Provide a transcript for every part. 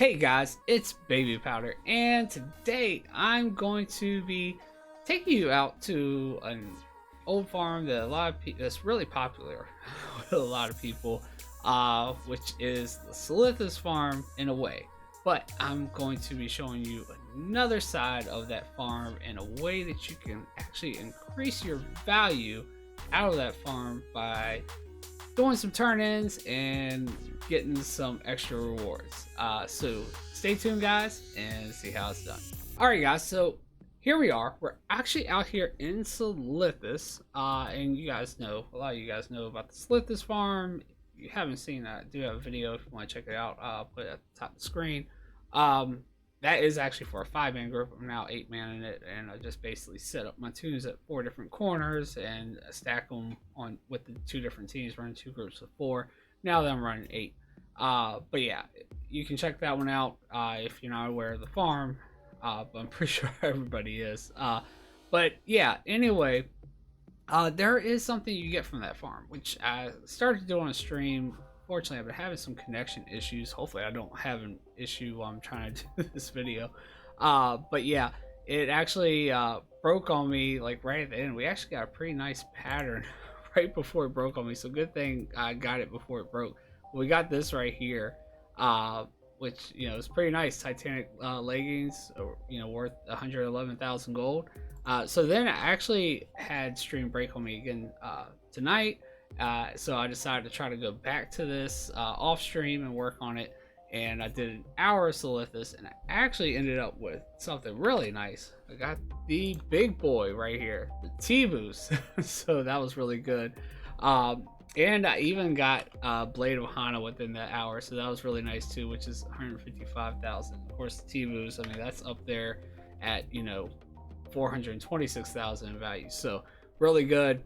Hey guys, it's Babypowder, and today I'm going to be taking you out to an old farm that that's really popular with a lot of people, which is the Silithus farm in a way. But I'm going to be showing you another side of that farm in a way that you can actually increase your value out of that farm by doing some turn-ins and getting some extra rewards. So stay tuned guys and see how it's done. Alright guys, so here we are. We're actually out here in Silithus, and you guys know, a lot of you guys know about the Silithus farm. If you haven't seen that, I do have a video if you want to check it out. I'll put it at the top of the screen. That is actually for a 5-man group. I'm now 8-man in it, and I just basically set up my tunes at 4 different corners and stack them on with the 2 different teams, running 2 groups of 4. Now that I'm running 8. But yeah, you can check that one out if you're not aware of the farm. But I'm pretty sure everybody is. But yeah, anyway, there is something you get from that farm, which I started to do on a stream. Fortunately, I've been having some connection issues. Hopefully I don't have an issue while I'm trying to do this video. But yeah, it actually broke on me like right at the end. We actually got a pretty nice pattern right before it broke on me, so good thing I got it before it broke. We got this right here, which, you know, is pretty nice. Titanic leggings, you know, worth 111,000 gold. So then I actually had stream break on me again tonight. So I decided to try to go back to this off stream and work on it, and I did an hour of Silithus, and I actually ended up with something really nice. I got the big boy right here, the T-Boost. So that was really good. And I even got Blade of Hana within that hour, so that was really nice too, which is 155,000. Of course, the T-Boost, I mean, that's up there at, you know, 426,000 in value, so really good.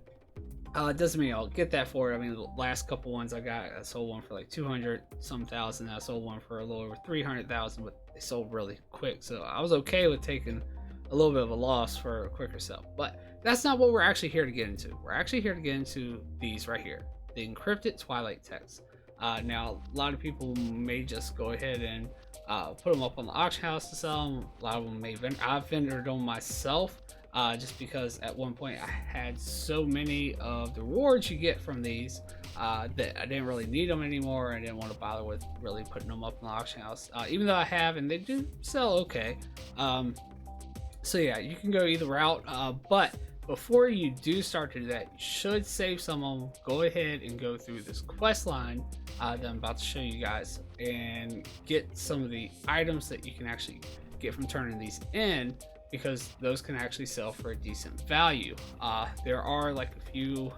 It doesn't mean I'll get that for it. I mean, the last couple ones I sold one for like 200 some thousand. I sold one for a little over 300,000, but they sold really quick. So I was okay with taking a little bit of a loss for a quicker sell. But that's not what we're actually here to get into. We're actually here to get into these right here, the Encrypted Twilight texts. Now, a lot of people may just go ahead and put them up on the auction house to sell them. A lot of them may I've vendored them myself. Just because at one point I had so many of the rewards you get from these that I didn't really need them anymore. I didn't want to bother with really putting them up in the auction house, even though I have, and they do sell okay. So yeah, you can go either route, but before you do start to do that, you should save some of them. Go ahead and go through this quest line that I'm about to show you guys and get some of the items that you can actually get from turning these in, because those can actually sell for a decent value. There are like a few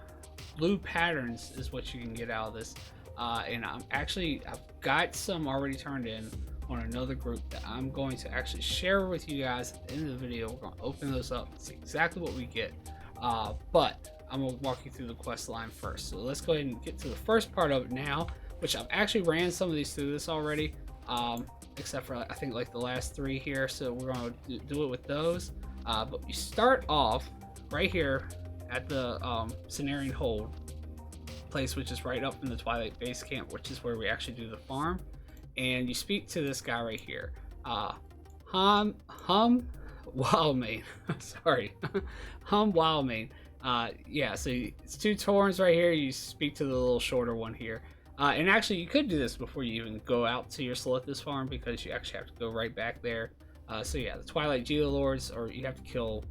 blue patterns is what you can get out of this, and I've got some already turned in on another group that I'm going to actually share with you guys at the end of the video. We're going to open those up and see exactly what we get, but I'm going to walk you through the quest line first. So let's go ahead and get to the first part of it now, which I've actually ran some of these through this already, except for I think like the last 3 here. So we're going to do it with those, but you start off right here at the Cenarian Hold place, which is right up in the Twilight base camp, which is where we actually do the farm. And you speak to this guy right here, Hum Wildmane. Sorry, Hum Wildmane. Yeah, so it's 2 Torrens right here. You speak to the little shorter one here. And actually, you could do this before you even go out to your Silithus farm, because you actually have to go right back there. So yeah, the Twilight Geolords, or you have to kill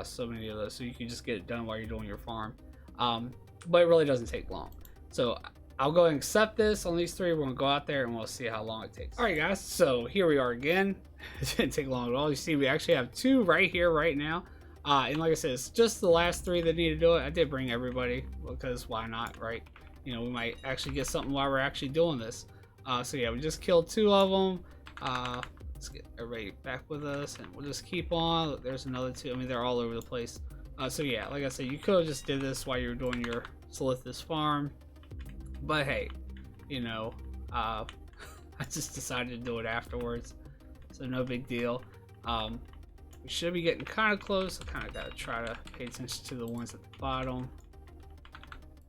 so many of those, so you can just get it done while you're doing your farm. But it really doesn't take long. So I'll go and accept this on these 3. We're gonna go out there and we'll see how long it takes. All right, guys. So here we are again. It didn't take long at all. You see, we actually have 2 right here right now. And like I said, it's just the last 3 that need to do it. I did bring everybody because why not, right? You know, we might actually get something while we're actually doing this. So yeah, we just killed 2 of them. Let's get everybody back with us, and we'll just keep on. Look, there's another 2. I mean, they're all over the place. So yeah, like I said, you could have just did this while you're doing your Silithus farm. But hey, you know, I just decided to do it afterwards, so no big deal. We should be getting kind of close. I kind of got to try to pay attention to the ones at the bottom,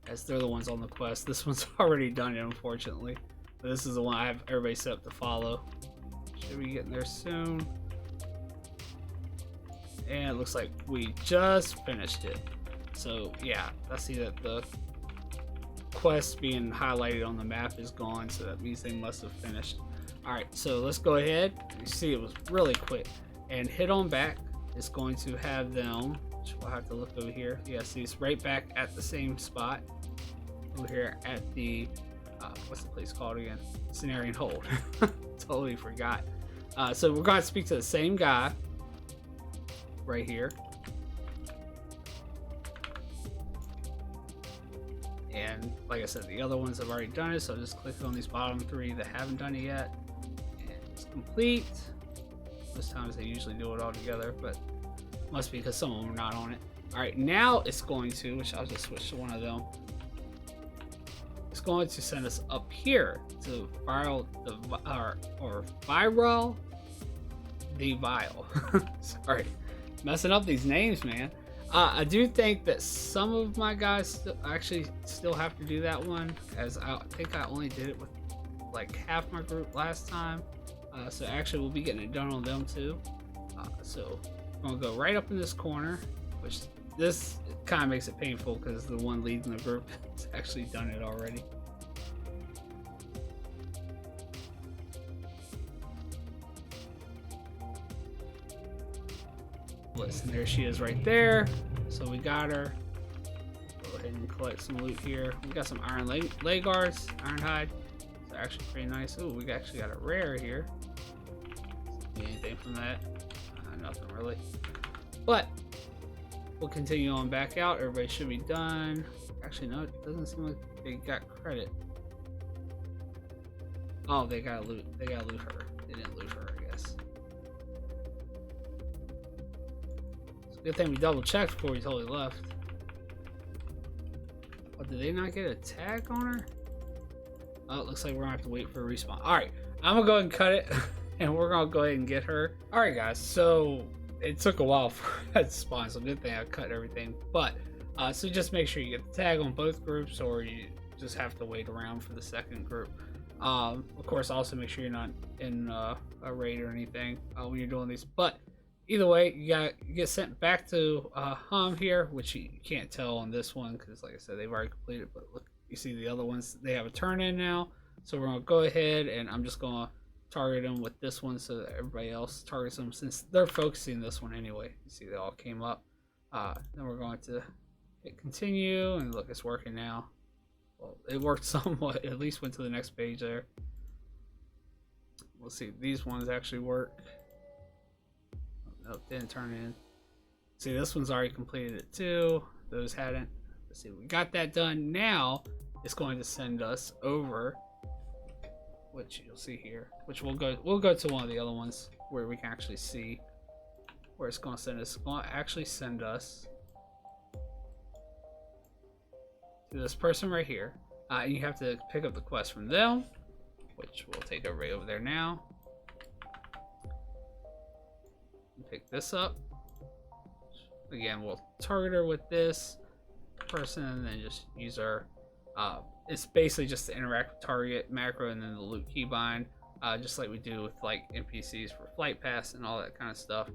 as they're the ones on the quest. This one's already done, unfortunately. But this is the one I have everybody set up to follow. should be getting there soon. And it looks like we just finished it. So yeah, I see that the quest being highlighted on the map is gone, so that means they must have finished. Alright, so let's go ahead. You see it was really quick. And hit on back. It's going to have them, which we'll have to look over here. Yeah, see it's right back at the same spot. Over here at the, what's the place called again? Cenarian Hold. Totally forgot. So we're going to speak to the same guy right here. And like I said, the other ones have already done it, so just click on these bottom 3 that haven't done it yet. And it's complete. Most times they usually do it all together, but must be because some of them are not on it. Alright, now it's going to, which I'll just switch to one of them. It's going to send us up here to viral or viral the vial. Sorry, messing up these names, man. I do think that some of my guys still have to do that one, as I think I only did it with like half my group last time. So actually we'll be getting it done on them too. So I'm gonna go right up in this corner, which this kind of makes it painful because the one leading the group has actually done it already. Listen, there she is right there. So we got her. Go ahead and collect some loot here. We got some iron leg guards, iron hide. They're actually pretty nice. Oh, we actually got a rare here. Anything from that? Nothing really. But we'll continue on back out. Everybody should be done. Actually, no, it doesn't seem like they got credit. Oh, they got loot. They got loot her. They didn't loot her, I guess. It's a good thing we double checked before we totally left. Oh, did they not get a tag on her? Oh, it looks like we're gonna have to wait for a respawn. All right, I'm gonna go ahead and cut it. And we're gonna go ahead and get her. All right, guys. So it took a while for that to spawn, so good thing I cut everything. But so just make sure you get the tag on both groups, or you just have to wait around for the second group. Of course, also make sure you're not in a raid or anything when you're doing these. But either way, you get sent back to Hum here, which you can't tell on this one because, like I said, they've already completed. But look, you see the other ones; they have a turn in now. So we're gonna go ahead, and I'm just gonna target them with this one so that everybody else targets them, since they're focusing this one anyway. You see they all came up. Then we're going to hit continue, and look, it's working now. Well, it worked somewhat. At least went to the next page there. We'll see, these ones actually work. Nope, didn't turn in. See, this one's already completed it too. Those hadn't. Let's see, we got that done. Now it's going to send us over, which you'll see here, which we'll go to one of the other ones where we can actually see where it's going to send us. It's going to actually send us to this person right here. You have to pick up the quest from them, which we'll take everybody over there now. Pick this up. Again, we'll target her with this person and then just use our it's basically just to interact with target macro and then the loot keybind, just like we do with like NPCs for flight pass and all that kind of stuff,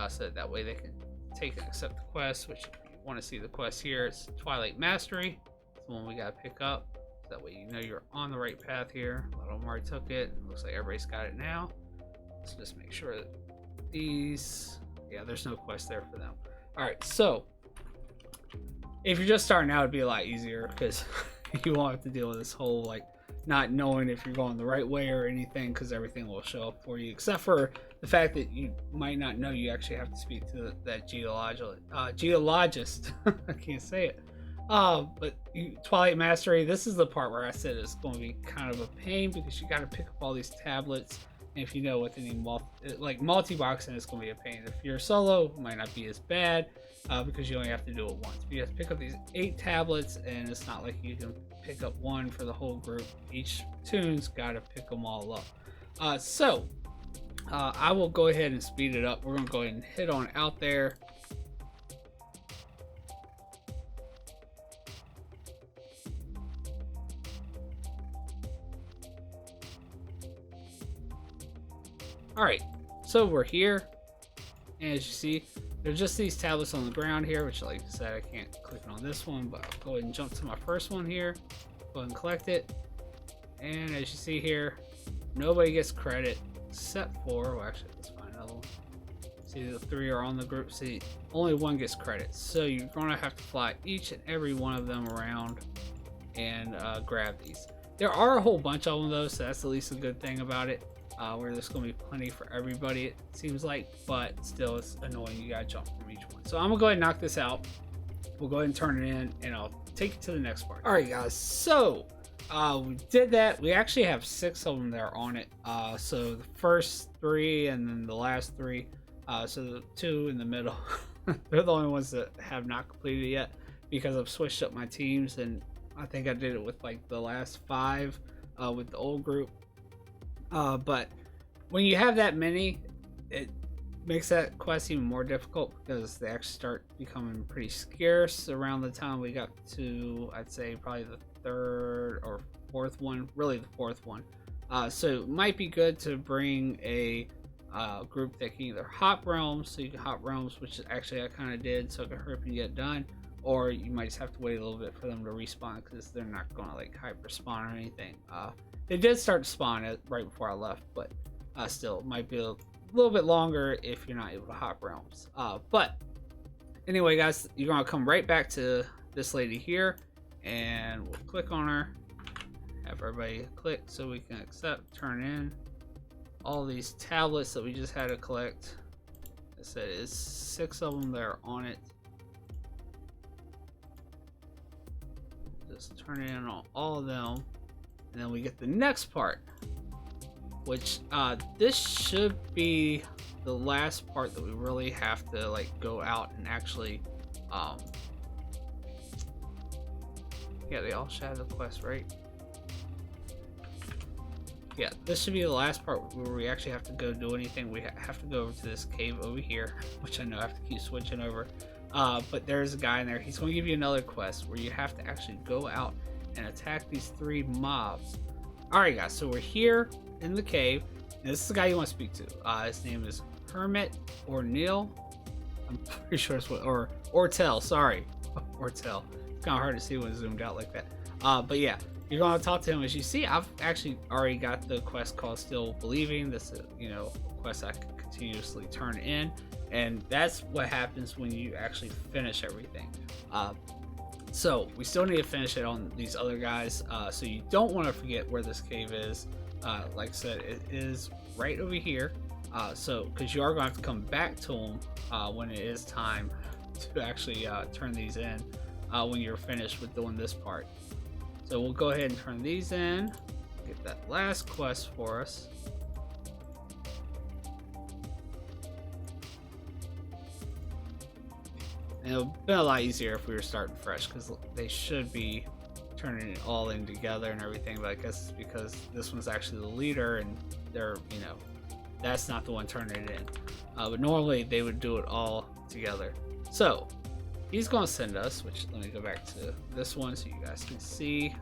so that way they can take and accept the quest. Which, if you want to see the quest here, it's Twilight Mastery. It's the one we got to pick up, so that way you know you're on the right path here. A lot of them already took it. It looks like everybody's got it now. Let's just make sure that these, yeah, there's no quest there for them. All right, so if you're just starting out, it'd be a lot easier because you won't have to deal with this whole like not knowing if you're going the right way or anything, because everything will show up for you, except for the fact that you might not know you actually have to speak to that geologist. I can't say it. But Twilight Mastery, this is the part where I said it's going to be kind of a pain because you got to pick up all these tablets. And if you know with any multi-boxing, it's going to be a pain. If you're solo, it might not be as bad because you only have to do it once. But you have to pick up these 8 tablets, and it's not like you can pick up one for the whole group. Each tune's got to pick them all up. So I will go ahead and speed it up. We're going to go ahead and hit on out there. Alright, so we're here, and as you see, there's just these tablets on the ground here, which, like I said, I can't click on this one, but I'll go ahead and jump to my first one here. Go ahead and collect it. And as you see here, nobody gets credit except for, well, actually, let's find another one. See, the 3 are on the group. See, only 1 gets credit. So you're going to have to fly each and every one of them around and grab these. There are a whole bunch of them, though, so that's at least a good thing about it. Where there's going to be plenty for everybody, it seems like, but still it's annoying. You got to jump from each one. So I'm going to go ahead and knock this out. We'll go ahead and turn it in, and I'll take it to the next part. All right, guys. So we did that. We actually have 6 of them there on it. So the first 3 and then the last 3. So the 2 in the middle, they're the only ones that have not completed it yet because I've switched up my teams, and I think I did it with like the last 5 with the old group. But when you have that many, it makes that quest even more difficult because they actually start becoming pretty scarce around the time we got to, I'd say, probably the 3rd or 4th one, really the 4th one. So it might be good to bring a group that can either hop realms, so you can hop realms, which actually I kind of did, so it can hurry up and get done, or you might just have to wait a little bit for them to respawn because they're not going to like hyper spawn or anything. They did start to spawn right before I left, but still, it might be a little bit longer if you're not able to hop realms. But anyway, guys, you're going to come right back to this lady here, and we'll click on her, have everybody click so we can accept, turn in all these tablets that we just had to collect. I said it's 6 of them that are on it. Just turn it in on all of them. And then we get the next part, which this should be the last part that we really have to like go out and actually yeah, they all should have the quest, right? Yeah, this should be the last part where we actually have to go do anything. We have to go over to this cave over here, which I know I have to keep switching over, but there's a guy in there. He's going to give you another quest where you have to actually go out and attack these 3 mobs. Alright, guys, so we're here in the cave, and this is the guy you want to speak to. His name is Hermit or Neil. I'm pretty sure it's what, or Ortel, sorry. Ortel. It's kind of hard to see when it's zoomed out like that. But yeah, you're going to talk to him. As you see, I've actually already got the quest called Still Believing. This is, you know, a quest I can continuously turn in, and that's what happens when you actually finish everything. So we still need to finish it on these other guys, so you don't want to forget where this cave is. Like I said, it is right over here, so because you are going to have to come back to them when it is time to actually turn these in when you're finished with doing this part. So we'll go ahead and turn these in, get that last quest for us. And it would have been a lot easier if we were starting fresh, because they should be turning it all in together and everything, but I guess it's because this one's actually the leader and they're, you know, that's not the one turning it in. But normally they would do it all together. So he's going to send us, which let me go back to this one so you guys can see.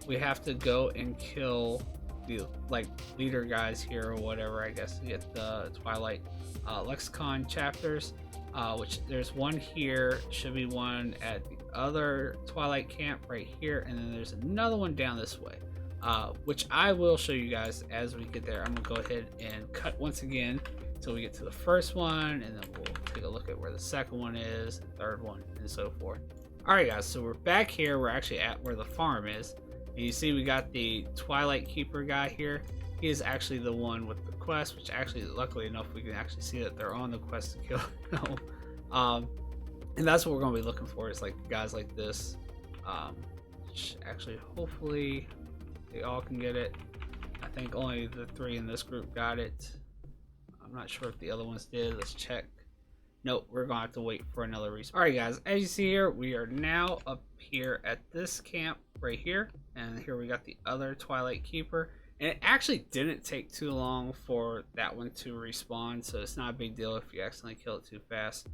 We have to go and kill the like leader guys here or whatever, I guess, to get the Twilight lexicon chapters. Which there's one here, should be one at the other Twilight camp right here, and then there's another one down this way, which I will show you guys as we get there. I'm gonna go ahead and cut once again until we get to the first one, and then we'll take a look at where the second one is, and third one, and so forth. Alright guys, so we're back here. We're actually at where the farm is, and you see we got the Twilight Keeper guy here. He is actually the one with the quest, which actually, luckily enough, we can actually see that they're on the quest to kill him. And that's what we're going to be looking for, is like guys like this. Which actually, hopefully, they all can get it. I think only the 3 in this group got it. I'm not sure if the other ones did. Let's check. Nope, we're going to have to wait for another respawn. Alright guys, as you see here, we are now up here at this camp right here. And here we got the other Twilight Keeper. And it actually didn't take too long for that one to respawn, so it's not a big deal if you accidentally kill it too fast,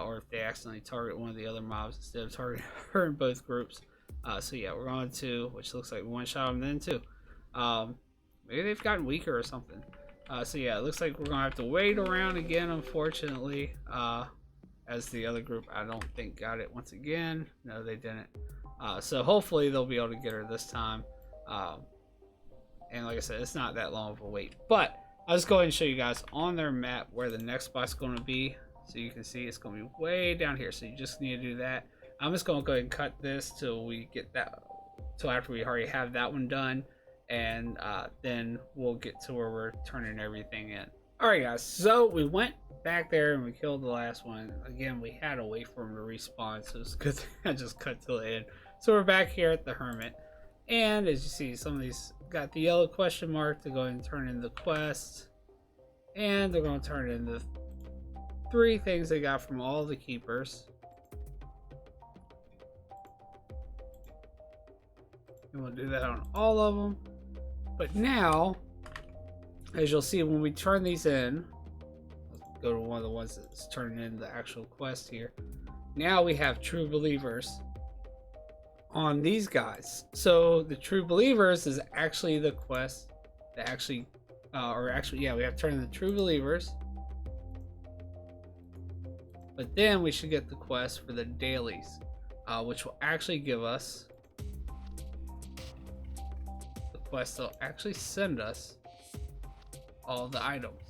or if they accidentally target one of the other mobs instead of targeting her in both groups. So yeah, we're on 2, which looks like 1 shot them then 2. Maybe they've gotten weaker or something. So yeah, it looks like we're gonna have to wait around again, unfortunately. As the other group, I don't think got it once again. No, they didn't. So hopefully they'll be able to get her this time. And like I said, it's not that long of a wait. But I'll just go ahead and show you guys on their map where the next spot's going to be. So you can see it's going to be way down here. So you just need to do that. I'm just going to go ahead and cut this till we get that, till after we already have that one done. And then we'll get to where we're turning everything in. Alright guys, so we went back there and we killed the last one. Again, we had to wait for him to respawn, so it's good I just cut till the end. So we're back here at the Hermit. And as you see, some of these got the yellow question mark to go ahead and turn in the quest. And they're going to turn in the 3 things they got from all the keepers. And we'll do that on all of them. But now, as you'll see when we turn these in, let's go to one of the ones that's turning in the actual quest here. Now we have true believers on these guys. So the true believers is actually the quest that actually, yeah, we have to turn in the true believers. But then we should get the quest for the dailies, which will actually give us the quest that'll actually send us all the items.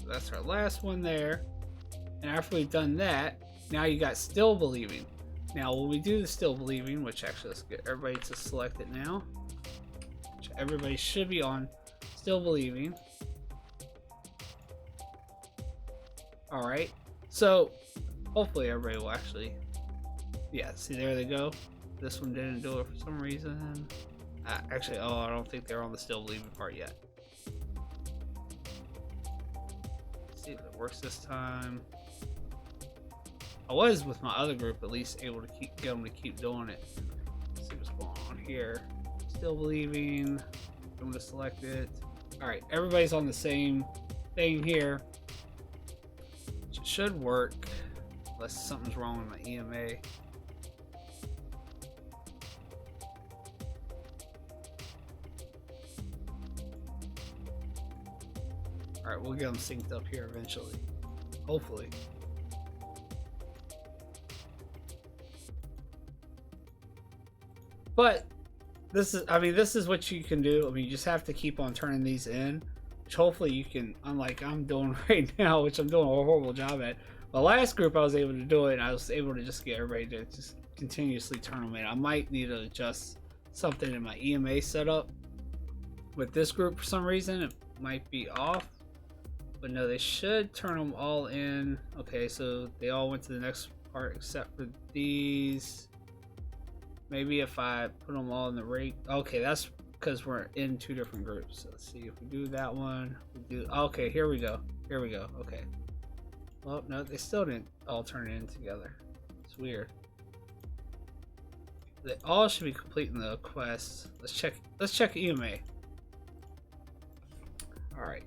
So that's our last one there. And after we've done that, now you got still believing. Now when we do the still believing, which actually let's get everybody to select it now. Which everybody should be on still believing. Alright, so hopefully everybody will actually, yeah, see there they go. This one didn't do it for some reason. Actually, oh, I don't think they're on the still believing part yet. Let's see if it works this time. I was with my other group at least able to get them to keep doing it. Let's see what's going on here. Still believing. I'm gonna select it. Alright, everybody's on the same thing here. It should work unless something's wrong with my EMA. Alright, we'll get them synced up here eventually. Hopefully. But this is what you can do. I mean, you just have to keep on turning these in, which hopefully you can, unlike I'm doing right now, which I'm doing a horrible job at. The last group I was able to do it, and I was able to just get everybody to just continuously turn them in. I might need to adjust something in my EMA setup with this group for some reason. It might be off, but no, they should turn them all in. Okay, so they all went to the next part except for these. Maybe if I put them all in the rate. Okay, that's because we're in 2 different groups. So let's see if we do that one. We do. Okay, here we go. Here we go. Okay. Well, no, they still didn't all turn in together. It's weird. They all should be completing the quest. Let's check EMA. All right.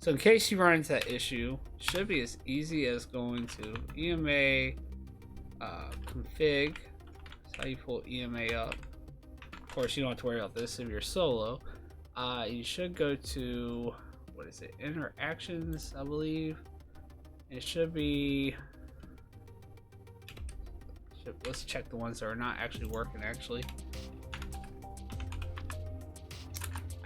So in case you run into that issue, it should be as easy as going to EMA config. How you pull EMA up. Of course, you don't have to worry about this if you're solo. You should go to, what is it, interactions, I believe. It should be, let's check the ones that are not actually working actually.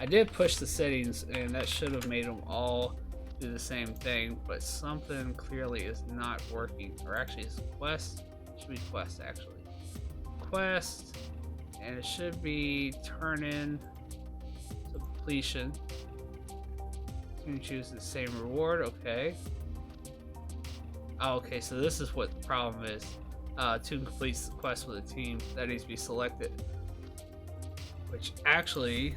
I did push the settings and that should have made them all do the same thing, but something clearly is not working. Or actually it's quest, it should be quest actually. Quest, and it should be turn in to completion. You can choose the same reward. Okay. Oh, okay, so this is what the problem is. To complete the quest with a team, that needs to be selected. Which actually,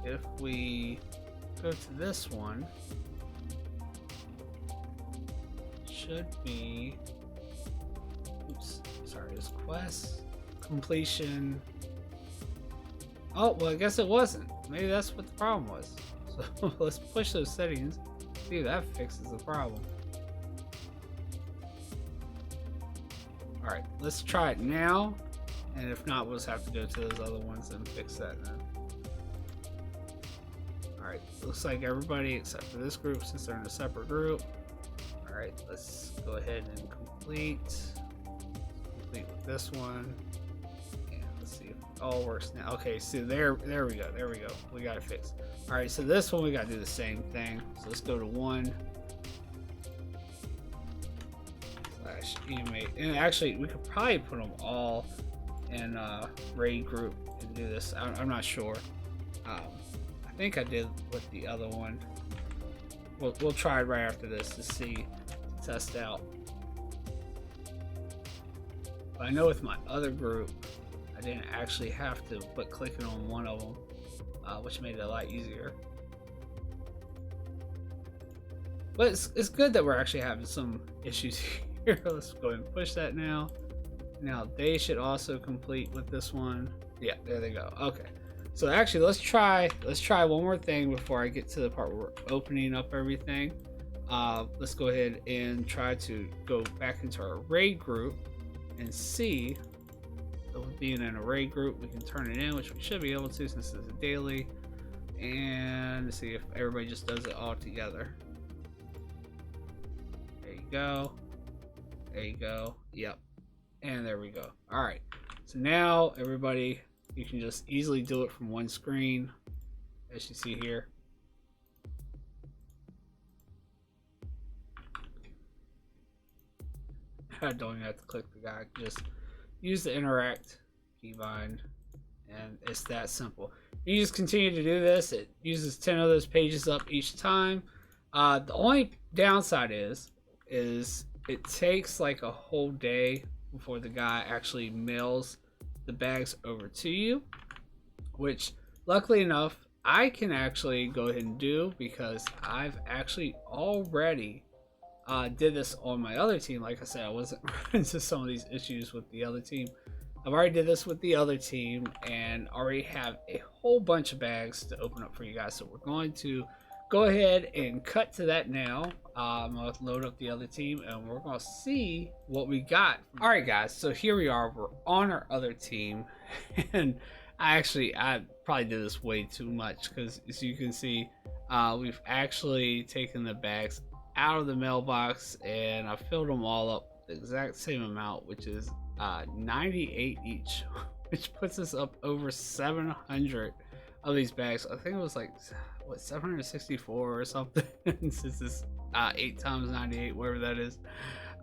if we go to this one, should be, oops, sorry, it's quest completion. Oh, well, I guess it wasn't. Maybe that's what the problem was. So let's push those settings, see if that fixes the problem. Alright, let's try it now, and if not, we'll just have to go to those other ones and fix that then. Alright, looks like everybody except for this group, since they're in a separate group. Alright, let's go ahead and complete with this one. And let's see if it all works now. Okay, so there we go. We got it fixed. Alright, so this one we gotta do the same thing. So let's go to 1 / animate. And actually, we could probably put them all in a raid group and do this. I'm not sure. I think I did with the other one. We'll try it right after this to see, to test out. But I know with my other group, I didn't actually have to put clicking on one of them, which made it a lot easier. But it's good that we're actually having some issues here. Let's go ahead and push that now. Now they should also complete with this one. Yeah, there they go. Okay. So actually, let's try one more thing before I get to the part where we're opening up everything. Let's go ahead and try to go back into our raid group and see. So with being in a raid group, we can turn it in, which we should be able to since it's a daily. And see if everybody just does it all together. There you go. There you go. Yep. And there we go. All right. So now everybody, you can just easily do it from one screen, as you see here. I don't even have to click the guy. Just use the interact keybind, and it's that simple. You just continue to do this. It uses 10 of those pages up each time. The only downside is it takes like a whole day before the guy actually mails the bags over to you, which luckily enough I can actually go ahead and do, because I've actually already did this on my other team. Like I said, I wasn't running into some of these issues with the other team. I've already did this with the other team and already have a whole bunch of bags to open up for you guys. So we're going to go ahead and cut to that now. I'm going to load up the other team and we're going to see what we got. All right, guys. So here we are. We're on our other team. And I probably did this way too much, because as you can see, we've actually taken the bags out of the mailbox and I filled them all up the exact same amount, which is 98 each, which puts us up over 700 of these bags. I think it was like, what, 764 or something, since it's 8 times 98, whatever that is.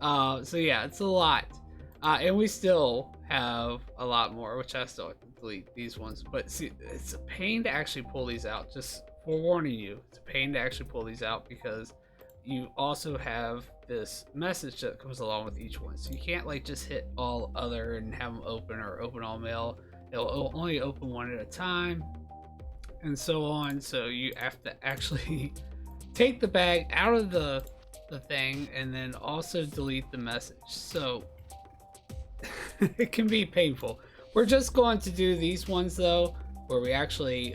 So yeah, it's a lot. And we still have a lot more, which I still have to delete these ones. But see, it's a pain to actually pull these out. Just forewarning you, it's a pain to actually pull these out, because you also have this message that comes along with each one. So you can't like just hit all other and have them open, or open all mail. It'll only open one at a time, and so on. So you have to actually take the bag out of the thing and then also delete the message. So it can be painful. We're just going to do these ones though, where we actually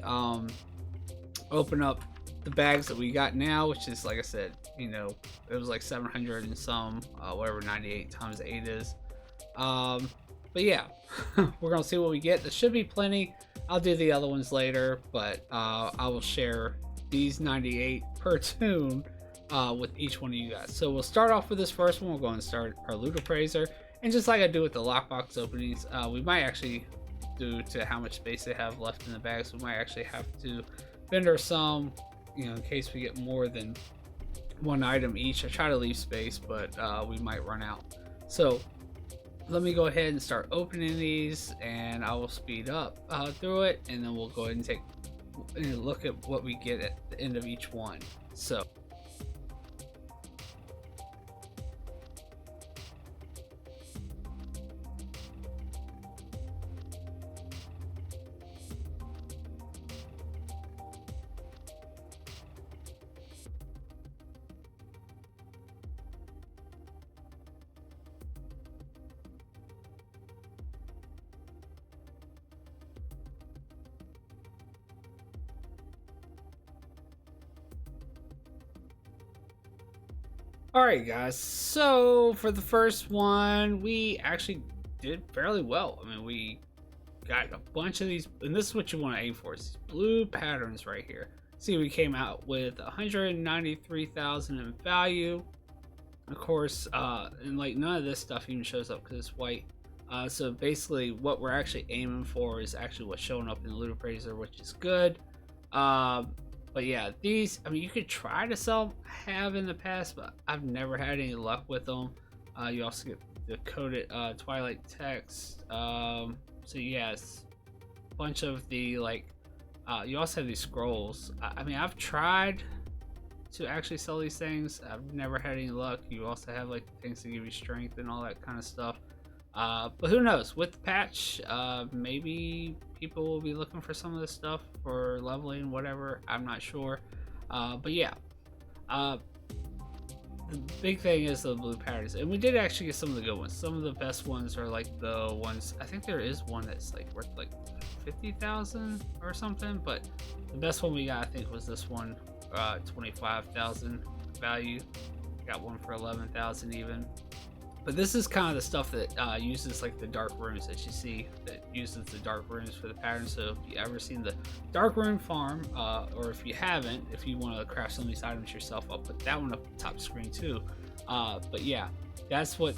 open up the bags that we got now, which is, like I said, you know, it was like 700 and some, whatever 98 times 8 is. But yeah, we're gonna see what we get. There should be plenty. I'll do the other ones later, but I will share these 98 per tune with each one of you guys. So we'll start off with this first one. We're going to start our loot appraiser, and just like I do with the lockbox openings, we might actually, due to how much space they have left in the bags, we might actually have to vendor some, you know, in case we get more than one item each. I try to leave space, but we might run out. So let me go ahead and start opening these, and I will speed up through it, and then we'll go ahead and take a look at what we get at the end of each one. So alright guys, so for the first one, we actually did fairly well. I mean, we got a bunch of these, and this is what you want to aim for: is blue patterns right here. See, we came out with 193,000 in value. Of course, and like none of this stuff even shows up because it's white. So basically, what we're actually aiming for is actually what's showing up in the loot appraiser, which is good. But yeah, these, I mean, you could try to sell. I have in the past, but I've never had any luck with them. You also get the coded Twilight text. So yes, a bunch of the like. You also have these scrolls. I mean, I've tried to actually sell these things. I've never had any luck. You also have like things to give you strength and all that kind of stuff. But who knows? With the patch, maybe people will be looking for some of this stuff for leveling, whatever. I'm not sure. But yeah, the big thing is the blue patterns, and we did actually get some of the good ones. Some of the best ones are like the ones. I think there is one that's like worth like 50,000 or something. But the best one we got, I think, was this one, 25,000 value. Got one for 11,000 even. But this is kind of the stuff that uses like the dark runes that you see, that uses the dark runes for the pattern. So if you ever seen the dark rune farm, or if you haven't, if you want to craft some of these items yourself, I'll put that one up the top screen too. But yeah, that's what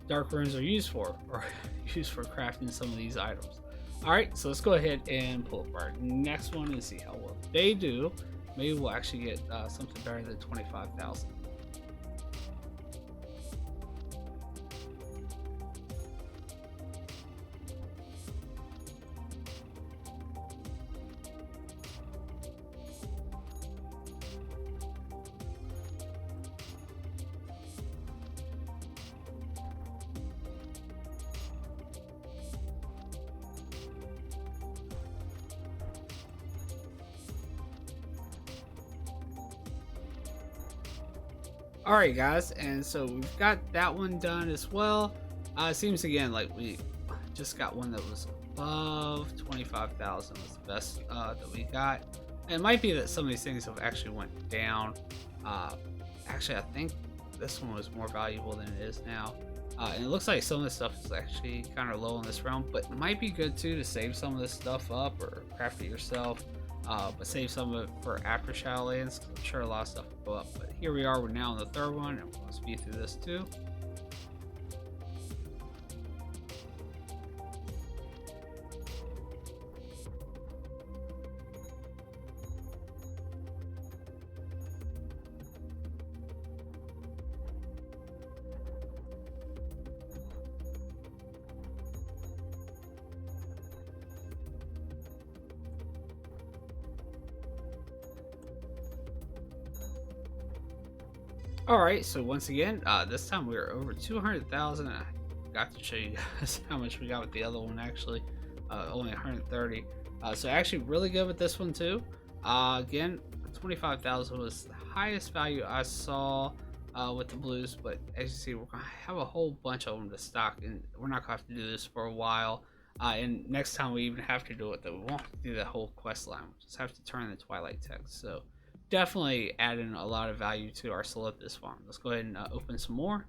dark runes are used for, or used for crafting some of these items. All right, so let's go ahead and pull up our next one and see how well they do. Maybe we'll actually get something better than 25,000. Alright guys, and so we've got that one done as well. It seems again like we just got one that was above 25,000 was the best that we got. And it might be that some of these things have actually went down. Actually, I think this one was more valuable than it is now. And it looks like some of this stuff is actually kind of low in this realm, but it might be good too to save some of this stuff up or craft it yourself. But save some of it for after Shadowlands, because I'm sure a lot of stuff will go up. But here we are, we're now on the third one, and we'll speed through this too. All right, so once again, this time we are over 200,000. I got to show you guys how much we got with the other one. Actually, only 130. So actually, really good with this one too. Again, 25,000 was the highest value I saw with the blues. But as you see, we're gonna have a whole bunch of them to stock, and we're not gonna have to do this for a while. And next time we even have to do it, though, we won't have to do that whole quest line. We'll just have to turn the Twilight text. So definitely adding a lot of value to our Silithus farm. Let's go ahead and open some more.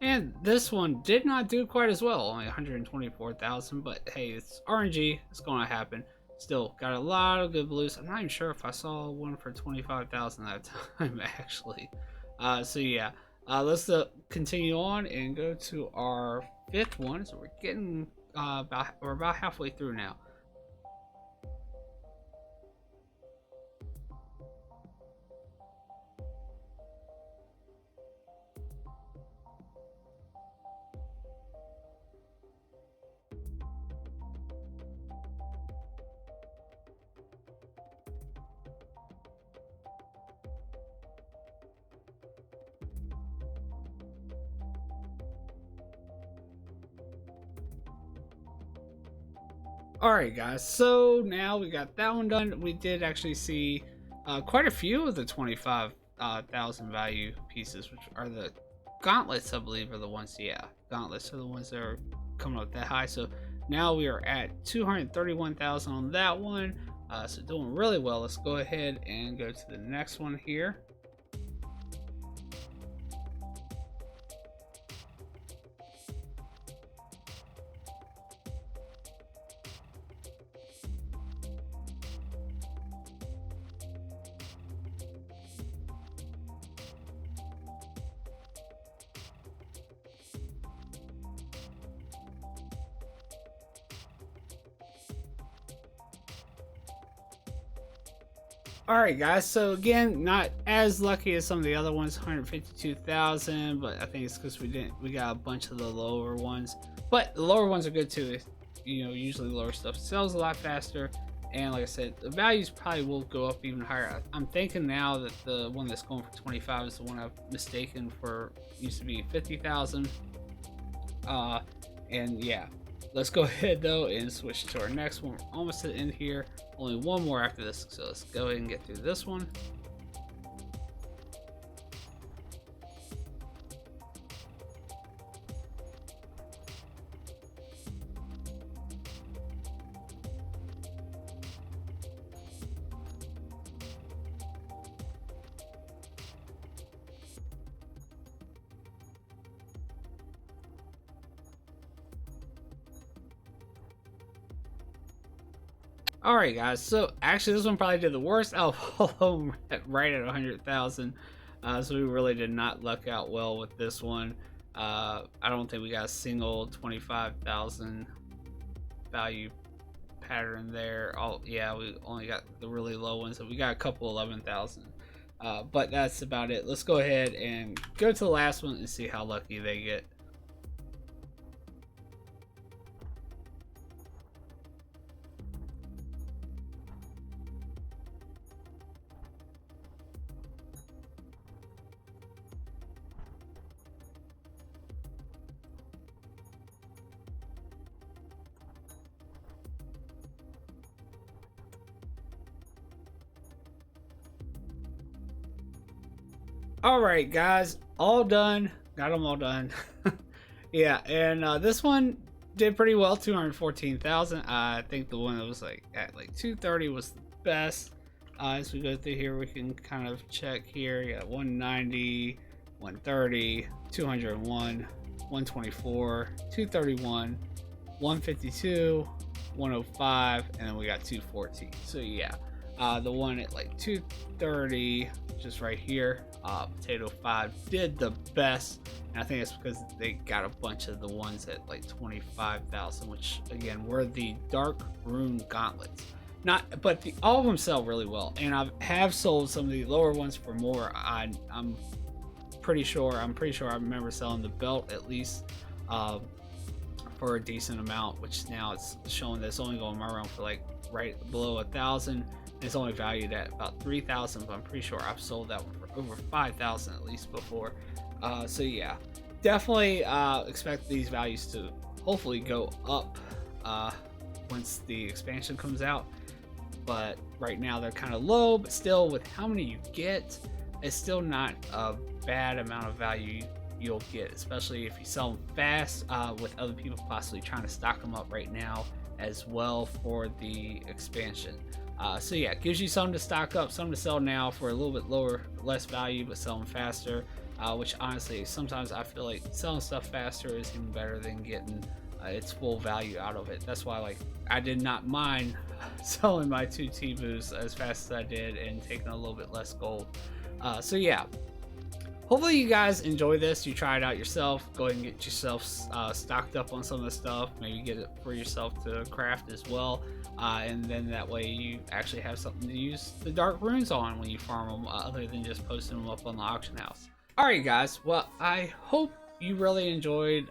And this one did not do quite as well, only 124,000, but hey, it's RNG, it's going to happen. Still, got a lot of good blues. I'm not even sure if I saw one for 25,000 that time, actually. So yeah, let's continue on and go to our fifth one. So we're getting, we're about halfway through now. Alright guys, so now we got that one done. We did actually see quite a few of the 25,000 value pieces, which are the gauntlets, I believe, are the ones. Yeah, gauntlets are the ones that are coming up that high. So now we are at 231,000 on that one. So doing really well. Let's go ahead and go to the next one here. Alright guys, so again, not as lucky as some of the other ones, 152,000, but I think it's because we got a bunch of the lower ones. But the lower ones are good too. You know, usually lower stuff sells a lot faster, and like I said, the values probably will go up even higher. I'm thinking now that the one that's going for 25 is the one I've mistaken for, used to be 50,000. And yeah, let's go ahead though and switch to our next one. We're almost to the end here. Only one more after this, so let's go ahead and get through this one. Alright guys, so actually this one probably did the worst out of all of them, right at 100,000. So we really did not luck out well with this one. I don't think we got a single 25,000 value pattern there. Yeah, we only got the really low ones, so we got a couple 11,000. But that's about it. Let's go ahead and go to the last one and see how lucky they get. All right, guys, all done. Got them all done. Yeah, and this one did pretty well, 214,000. I think the one that was like at like 230 was the best. As we go through here, we can kind of check here. You got 190, 130, 201, 124, 231, 152, 105, and then we got 214. So yeah, the one at like 230, just right here, Potato 5 did the best, and I think it's because they got a bunch of the ones at like 25,000, which again were the dark rune gauntlets. Not, but all of them sell really well, and I have sold some of the lower ones for more. I'm pretty sure I remember selling the belt at least for a decent amount, which now it's showing that it's only going around for like right below 1,000. It's only valued at about 3,000, but I'm pretty sure I've sold that one for over 5,000 at least before. So yeah, definitely expect these values to hopefully go up once the expansion comes out. But right now they're kind of low, but still with how many you get, it's still not a bad amount of value you'll get, especially if you sell them fast with other people possibly trying to stock them up right now as well for the expansion. So yeah, it gives you something to stock up, something to sell now for a little bit less value, but sell them faster, which honestly sometimes I feel like selling stuff faster is even better than getting its full value out of it. That's why, like, I did not mind selling my 2 T-Boos as fast as I did and taking a little bit less gold. So yeah, hopefully you guys enjoy this. You try it out yourself. Go ahead and get yourself stocked up on some of the stuff. Maybe get it for yourself to craft as well. And then that way you actually have something to use the dark runes on when you farm them, other than just posting them up on the auction house. Alright guys, well, I hope you really enjoyed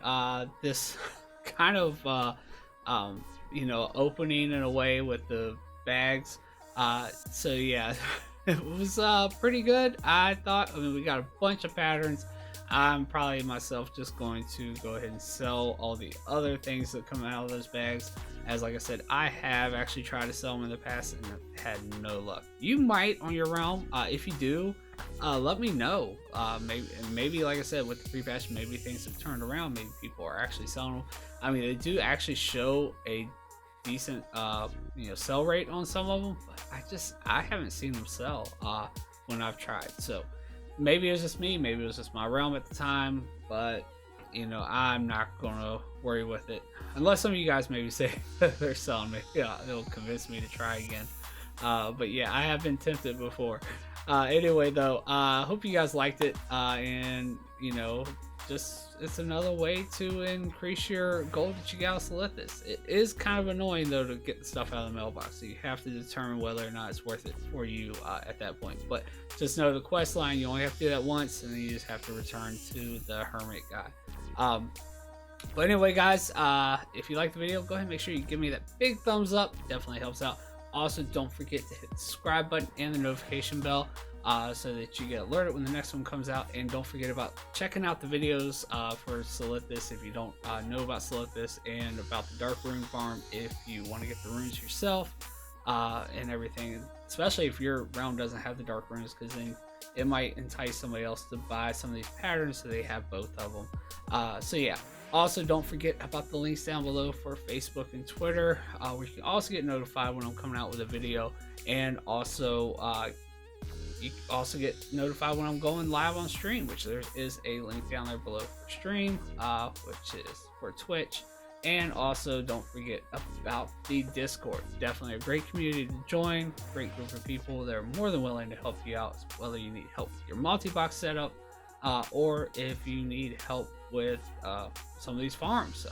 this kind of you know, opening in a way with the bags. So yeah, it was pretty good, I thought. I mean, we got a bunch of patterns. I'm probably myself just going to go ahead and sell all the other things that come out of those bags. as like I said, I have actually tried to sell them in the past and had no luck. You might on your realm. If you do, let me know. Maybe like I said, with the pre-patch, maybe things have turned around. Maybe people are actually selling them. I mean, they do actually show a decent sell rate on some of them, but I haven't seen them sell when I've tried. So maybe it was just me, maybe it was just my realm at the time, but I'm not gonna worry with it unless some of you guys maybe say they're selling me. Yeah, it'll convince me to try again. But yeah, I have been tempted before. Anyway though, hope you guys liked it, and just it's another way to increase your gold that you got with Silithus. It is kind of annoying though to get the stuff out of the mailbox, so you have to determine whether or not it's worth it for you at that point. But just know the quest line, you only have to do that once, and then you just have to return to the hermit guy. But anyway guys, if you like the video, go ahead and make sure you give me that big thumbs up. Definitely helps out. Also, don't forget to hit the subscribe button and the notification bell so that you get alerted when the next one comes out. And don't forget about checking out the videos for Silithus if you don't know about Silithus, and about the Dark Rune Farm if you want to get the runes yourself and everything. Especially if your realm doesn't have the Dark Runes, because then it might entice somebody else to buy some of these patterns so they have both of them. So yeah. Also, don't forget about the links down below for Facebook and Twitter, where you can also get notified when I'm coming out with a video, and also you can also get notified when I'm going live on stream, which there is a link down there below for stream, which is for Twitch. And also, don't forget about the Discord. Definitely a great community to join, great group of people that are more than willing to help you out, whether you need help with your multi-box setup, or if you need help with some of these farms.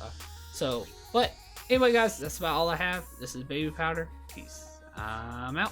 But anyway guys, that's about all I have. This is Babypowder. Peace. I'm out.